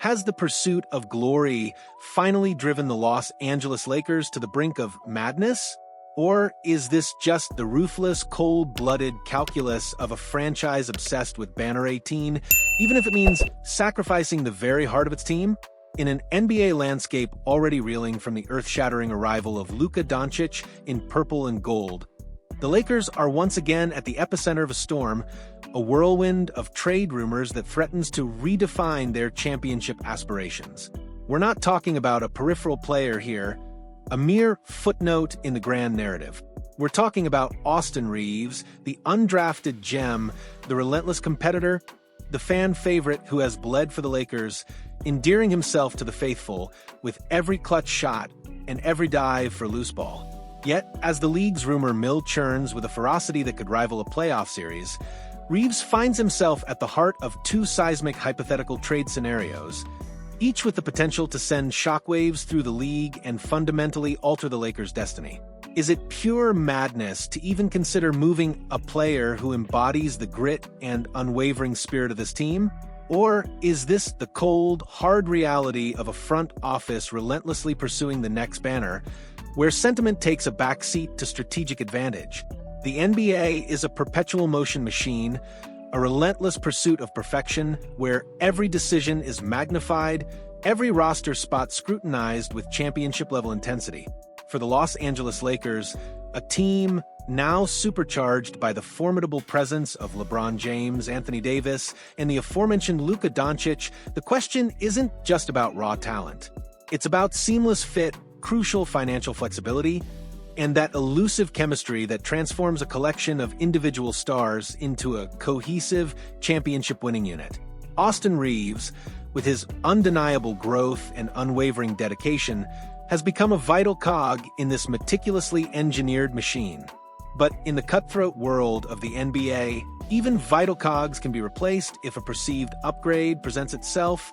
Has the pursuit of glory finally driven the Los Angeles Lakers to the brink of madness? Or is this just the ruthless, cold-blooded calculus of a franchise obsessed with Banner 18, even if it means sacrificing the very heart of its team? In an NBA landscape already reeling from the earth-shattering arrival of Luka Doncic in purple and gold, the Lakers are once again at the epicenter of a storm, a whirlwind of trade rumors that threatens to redefine their championship aspirations. We're not talking about a peripheral player here, a mere footnote in the grand narrative. We're talking about Austin Reaves, the undrafted gem, the relentless competitor, the fan favorite who has bled for the Lakers, endearing himself to the faithful with every clutch shot and every dive for loose ball. Yet, as the league's rumor mill churns with a ferocity that could rival a playoff series, Reaves finds himself at the heart of two seismic hypothetical trade scenarios, each with the potential to send shockwaves through the league and fundamentally alter the Lakers' destiny. Is it pure madness to even consider moving a player who embodies the grit and unwavering spirit of this team? Or is this the cold, hard reality of a front office relentlessly pursuing the next banner, where sentiment takes a backseat to strategic advantage? The NBA is a perpetual motion machine, a relentless pursuit of perfection where every decision is magnified, every roster spot scrutinized with championship-level intensity. For the Los Angeles Lakers, a team now supercharged by the formidable presence of LeBron James, Anthony Davis, and the aforementioned Luka Doncic, the question isn't just about raw talent. It's about seamless fit, crucial financial flexibility, and that elusive chemistry that transforms a collection of individual stars into a cohesive, championship-winning unit. Austin Reaves, with his undeniable growth and unwavering dedication, has become a vital cog in this meticulously engineered machine. But in the cutthroat world of the NBA, even vital cogs can be replaced if a perceived upgrade presents itself,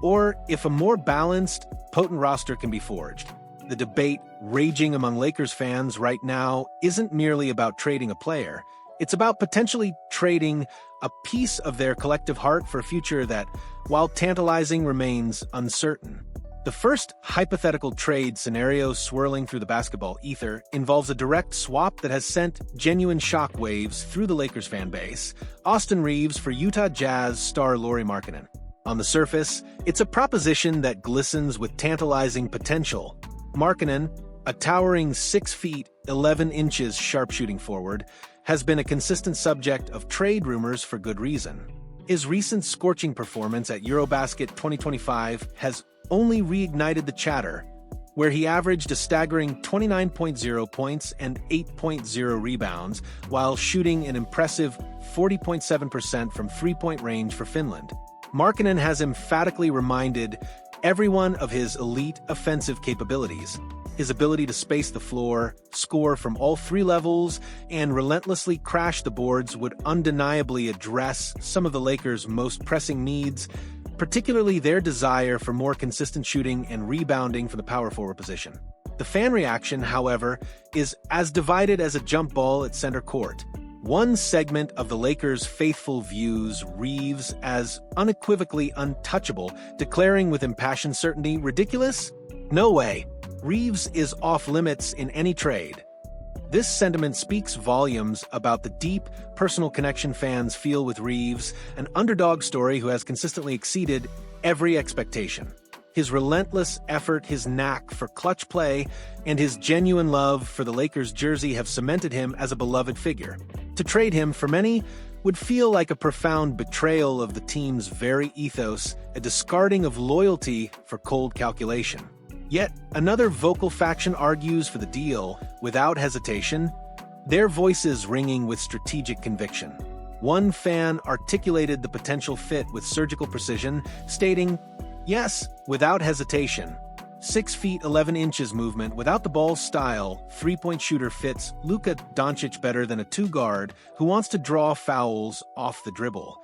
or if a more balanced, potent roster can be forged. The debate raging among Lakers fans right now isn't merely about trading a player. It's about potentially trading a piece of their collective heart for a future that, while tantalizing, remains uncertain. The first hypothetical trade scenario swirling through the basketball ether involves a direct swap that has sent genuine shockwaves through the Lakers fan base: Austin Reaves for Utah Jazz star Lauri Markkanen. On the surface, it's a proposition that glistens with tantalizing potential. Markkanen, a towering 6 feet 11 inches sharpshooting forward, has been a consistent subject of trade rumors for good reason. His recent scorching performance at Eurobasket 2025 has only reignited the chatter, where he averaged a staggering 29.0 points and 8.0 rebounds while shooting an impressive 40.7% from three-point range for Finland. Markkanen has emphatically reminded everyone of his elite offensive capabilities, his ability to space the floor, score from all three levels, and relentlessly crash the boards would undeniably address some of the Lakers' most pressing needs, particularly their desire for more consistent shooting and rebounding from the power forward position. The fan reaction, however, is as divided as a jump ball at center court. One segment of the Lakers' faithful views Reaves as unequivocally untouchable, declaring with impassioned certainty, "Ridiculous? No way. Reaves is off-limits in any trade." This sentiment speaks volumes about the deep, personal connection fans feel with Reaves, an underdog story who has consistently exceeded every expectation. His relentless effort, his knack for clutch play, and his genuine love for the Lakers jersey have cemented him as a beloved figure. To trade him, for many, would feel like a profound betrayal of the team's very ethos, a discarding of loyalty for cold calculation. Yet, another vocal faction argues for the deal without hesitation, their voices ringing with strategic conviction. One fan articulated the potential fit with surgical precision, stating, "Yes, without hesitation. 6 feet 11 inches movement without the ball's style, three-point shooter fits Luka Doncic better than a two-guard who wants to draw fouls off the dribble."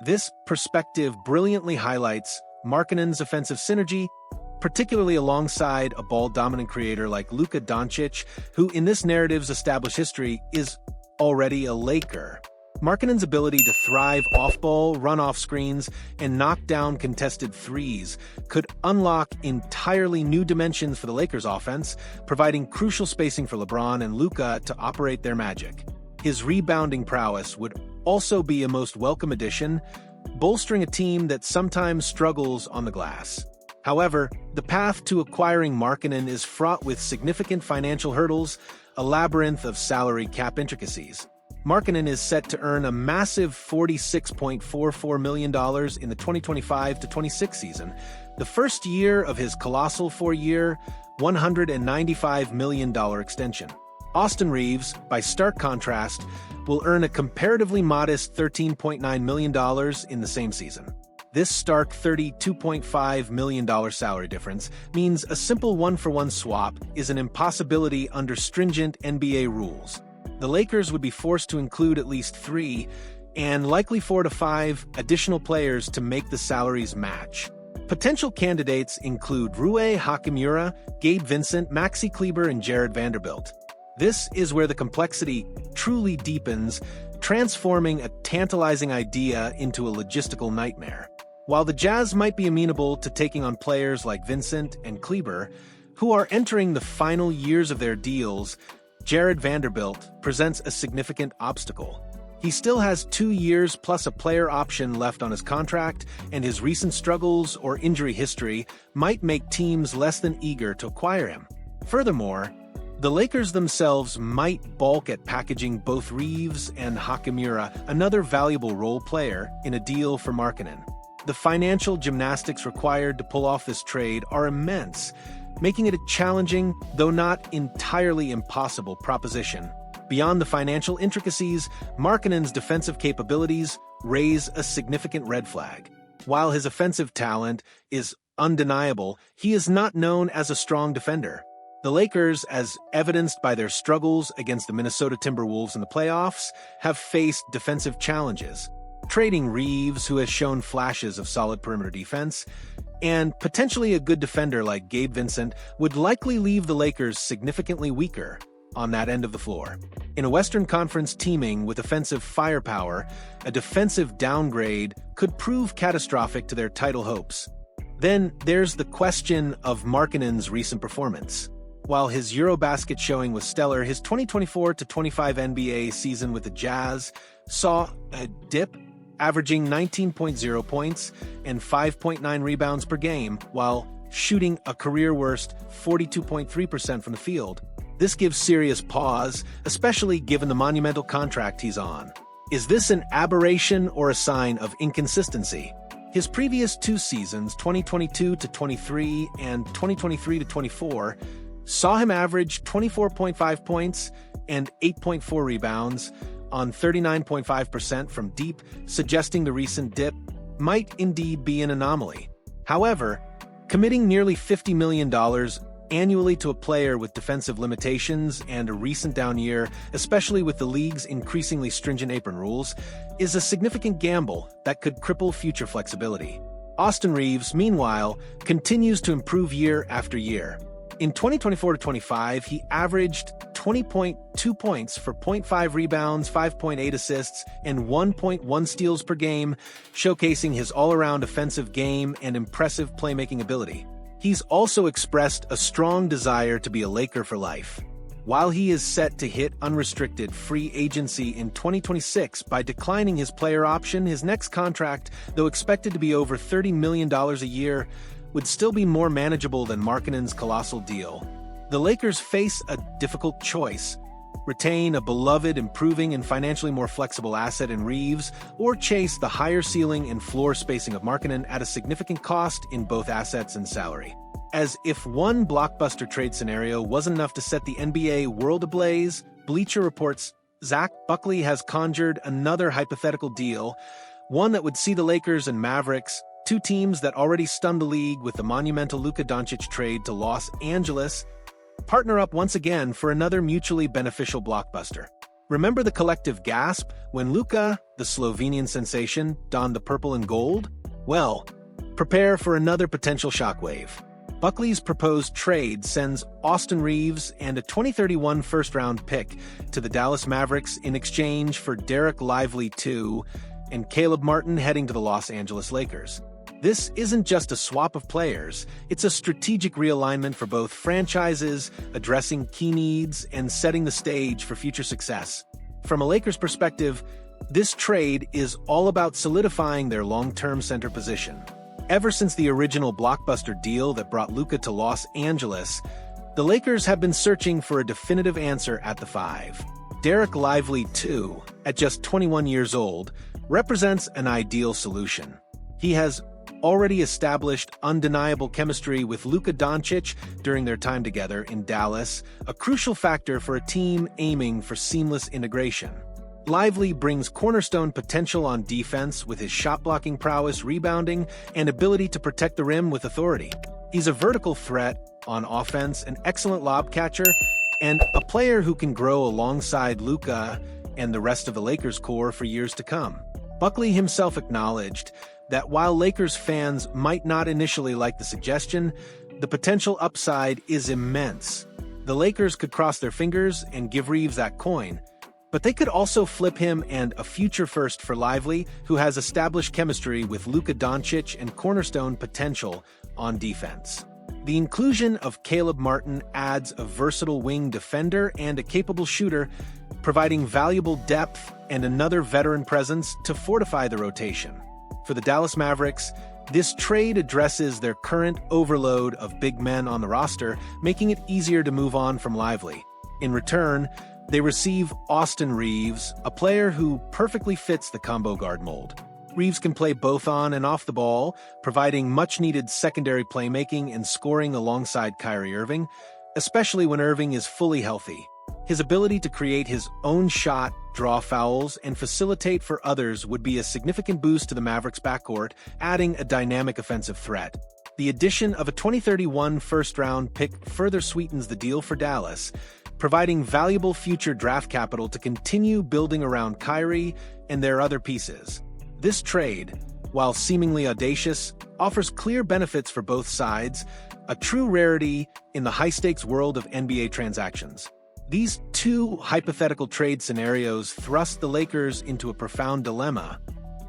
This perspective brilliantly highlights Markkanen's offensive synergy, particularly alongside a ball-dominant creator like Luka Doncic, who in this narrative's established history is already a Laker. Markkanen's ability to thrive off-ball, run off screens, and knock down contested threes could unlock entirely new dimensions for the Lakers' offense, providing crucial spacing for LeBron and Luka to operate their magic. His rebounding prowess would also be a most welcome addition, bolstering a team that sometimes struggles on the glass. However, the path to acquiring Markkanen is fraught with significant financial hurdles, a labyrinth of salary cap intricacies. Markkanen is set to earn a massive $46.44 million in the 2025-26 season, the first year of his colossal four-year, $195 million extension. Austin Reaves, by stark contrast, will earn a comparatively modest $13.9 million in the same season. This stark $32.5 million salary difference means a simple one-for-one swap is an impossibility under stringent NBA rules. The Lakers would be forced to include at least 3, and likely 4 to 5, additional players to make the salaries match. Potential candidates include Rui Hachimura, Gabe Vincent, Maxi Kleber, and Jarred Vanderbilt. This is where the complexity truly deepens, transforming a tantalizing idea into a logistical nightmare. While the Jazz might be amenable to taking on players like Vincent and Kleber, who are entering the final years of their deals, Jarred Vanderbilt presents a significant obstacle. He still has 2 years plus a player option left on his contract, and his recent struggles or injury history might make teams less than eager to acquire him. Furthermore, the Lakers themselves might balk at packaging both Reaves and Hachimura, another valuable role player, in a deal for Markkanen. The financial gymnastics required to pull off this trade are immense, making it a challenging, though not entirely impossible, proposition. Beyond the financial intricacies, Markkanen's defensive capabilities raise a significant red flag. While his offensive talent is undeniable, he is not known as a strong defender. The Lakers, as evidenced by their struggles against the Minnesota Timberwolves in the playoffs, have faced defensive challenges. Trading Reaves, who has shown flashes of solid perimeter defense, and potentially a good defender like Gabe Vincent, would likely leave the Lakers significantly weaker on that end of the floor. In a Western Conference teeming with offensive firepower, a defensive downgrade could prove catastrophic to their title hopes. Then there's the question of Markkanen's recent performance. While his Eurobasket showing was stellar, his 2024-25 NBA season with the Jazz saw a dip, averaging 19.0 points and 5.9 rebounds per game, while shooting a career-worst 42.3% from the field. This gives serious pause, especially given the monumental contract he's on. Is this an aberration or a sign of inconsistency? His previous 2 seasons, 2022-23 and 2023-24, saw him average 24.5 points and 8.4 rebounds on 39.5% from deep, suggesting the recent dip might indeed be an anomaly. However, committing nearly $50 million annually to a player with defensive limitations and a recent down year, especially with the league's increasingly stringent apron rules, is a significant gamble that could cripple future flexibility. Austin Reaves, meanwhile, continues to improve year after year. In 2024-25, he averaged 20.2 points for 0.5 rebounds, 5.8 assists, and 1.1 steals per game, showcasing his all-around offensive game and impressive playmaking ability. He's also expressed a strong desire to be a Laker for life. While he is set to hit unrestricted free agency in 2026 by declining his player option, his next contract, though expected to be over $30 million a year, would still be more manageable than Markkanen's colossal deal. The Lakers face a difficult choice: retain a beloved, improving, and financially more flexible asset in Reaves, or chase the higher ceiling and floor spacing of Markkanen at a significant cost in both assets and salary. As if one blockbuster trade scenario wasn't enough to set the NBA world ablaze, Bleacher Report's Zach Buckley has conjured another hypothetical deal, one that would see the Lakers and Mavericks, 2 teams that already stunned the league with the monumental Luka Doncic trade to Los Angeles, partner up once again for another mutually beneficial blockbuster. Remember the collective gasp when Luka, the Slovenian sensation, donned the purple and gold? Well, prepare for another potential shockwave. Buckley's proposed trade sends Austin Reaves and a 2031 first-round pick to the Dallas Mavericks in exchange for Dereck Lively II and Caleb Martin heading to the Los Angeles Lakers. This isn't just a swap of players, it's a strategic realignment for both franchises, addressing key needs and setting the stage for future success. From a Lakers perspective, this trade is all about solidifying their long-term center position. Ever since the original blockbuster deal that brought Luka to Los Angeles, the Lakers have been searching for a definitive answer at the 5. Dereck Lively II, at just 21 years old, represents an ideal solution. He has already established undeniable chemistry with Luka Doncic during their time together in Dallas, a crucial factor for a team aiming for seamless integration. Lively brings cornerstone potential on defense with his shot-blocking prowess, rebounding, and ability to protect the rim with authority. He's a vertical threat on offense, an excellent lob catcher, and a player who can grow alongside Luka and the rest of the Lakers core for years to come. Buckley himself acknowledged that while Lakers fans might not initially like the suggestion, the potential upside is immense. The Lakers could cross their fingers and give Reaves that coin, but they could also flip him and a future first for Lively, who has established chemistry with Luka Doncic and cornerstone potential on defense. The inclusion of Caleb Martin adds a versatile wing defender and a capable shooter, providing valuable depth and another veteran presence to fortify the rotation. For the Dallas Mavericks, this trade addresses their current overload of big men on the roster, making it easier to move on from Lively. In return, they receive Austin Reaves, a player who perfectly fits the combo guard mold. Reaves can play both on and off the ball, providing much-needed secondary playmaking and scoring alongside Kyrie Irving, especially when Irving is fully healthy. His ability to create his own shot, draw fouls, and facilitate for others would be a significant boost to the Mavericks' backcourt, adding a dynamic offensive threat. The addition of a 2031 first-round pick further sweetens the deal for Dallas, providing valuable future draft capital to continue building around Kyrie and their other pieces. This trade, while seemingly audacious, offers clear benefits for both sides, a true rarity in the high-stakes world of NBA transactions. These two hypothetical trade scenarios thrust the Lakers into a profound dilemma,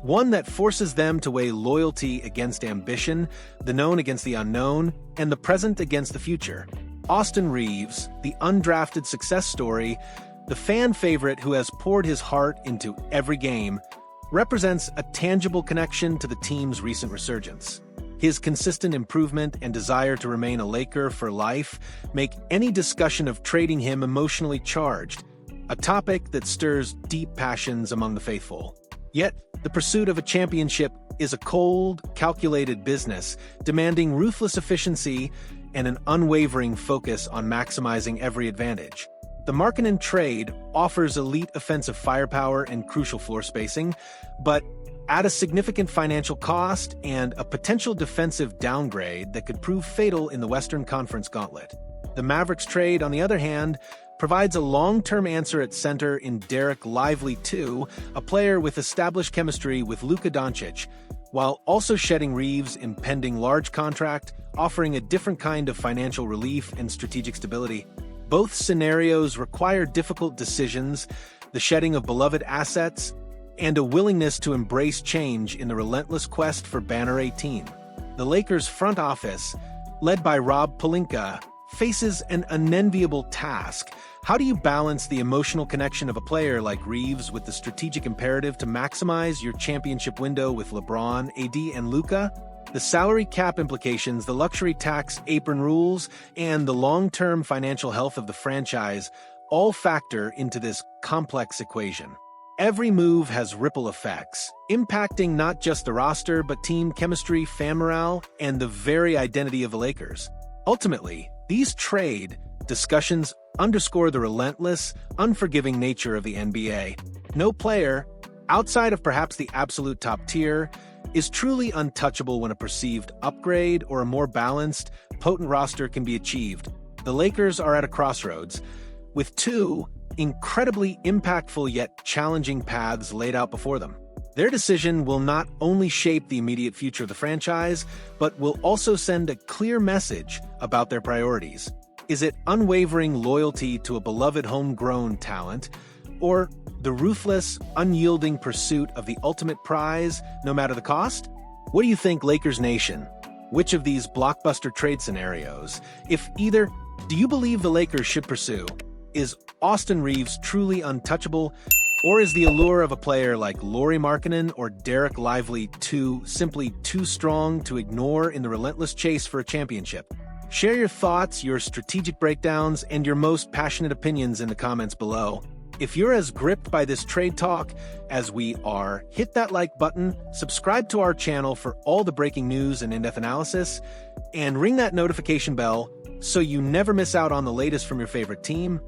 one that forces them to weigh loyalty against ambition, the known against the unknown, and the present against the future. Austin Reaves, the undrafted success story, the fan favorite who has poured his heart into every game, represents a tangible connection to the team's recent resurgence. His consistent improvement and desire to remain a Laker for life make any discussion of trading him emotionally charged, a topic that stirs deep passions among the faithful. Yet, the pursuit of a championship is a cold, calculated business, demanding ruthless efficiency and an unwavering focus on maximizing every advantage. The Markkanen trade offers elite offensive firepower and crucial floor spacing, but at a significant financial cost and a potential defensive downgrade that could prove fatal in the Western Conference gauntlet. The Mavericks trade, on the other hand, provides a long-term answer at center in Dereck Lively II, a player with established chemistry with Luka Doncic, while also shedding Reaves' impending large contract, offering a different kind of financial relief and strategic stability. Both scenarios require difficult decisions, the shedding of beloved assets, and a willingness to embrace change in the relentless quest for Banner 18. The Lakers' front office, led by Rob Pelinka, faces an unenviable task. How do you balance the emotional connection of a player like Reaves with the strategic imperative to maximize your championship window with LeBron, AD, and Luka? The salary cap implications, the luxury tax apron rules, and the long-term financial health of the franchise all factor into this complex equation. Every move has ripple effects, impacting not just the roster but team chemistry, fan morale, and the very identity of the Lakers. Ultimately, these trade discussions underscore the relentless, unforgiving nature of the NBA. No player, outside of perhaps the absolute top tier, is truly untouchable when a perceived upgrade or a more balanced, potent roster can be achieved. The Lakers are at a crossroads, with two incredibly impactful yet challenging paths laid out before them. Their decision will not only shape the immediate future of the franchise, but will also send a clear message about their priorities. Is it unwavering loyalty to a beloved homegrown talent, or the ruthless, unyielding pursuit of the ultimate prize, no matter the cost? What do you think, Lakers Nation? Which of these blockbuster trade scenarios, if either, do you believe the Lakers should pursue? Is Austin Reaves truly untouchable? Or is the allure of a player like Lauri Markkanen or Dereck Lively II simply too strong to ignore in the relentless chase for a championship? Share your thoughts, your strategic breakdowns, and your most passionate opinions in the comments below. If you're as gripped by this trade talk as we are, hit that like button, subscribe to our channel for all the breaking news and in-depth analysis, and ring that notification bell so you never miss out on the latest from your favorite team.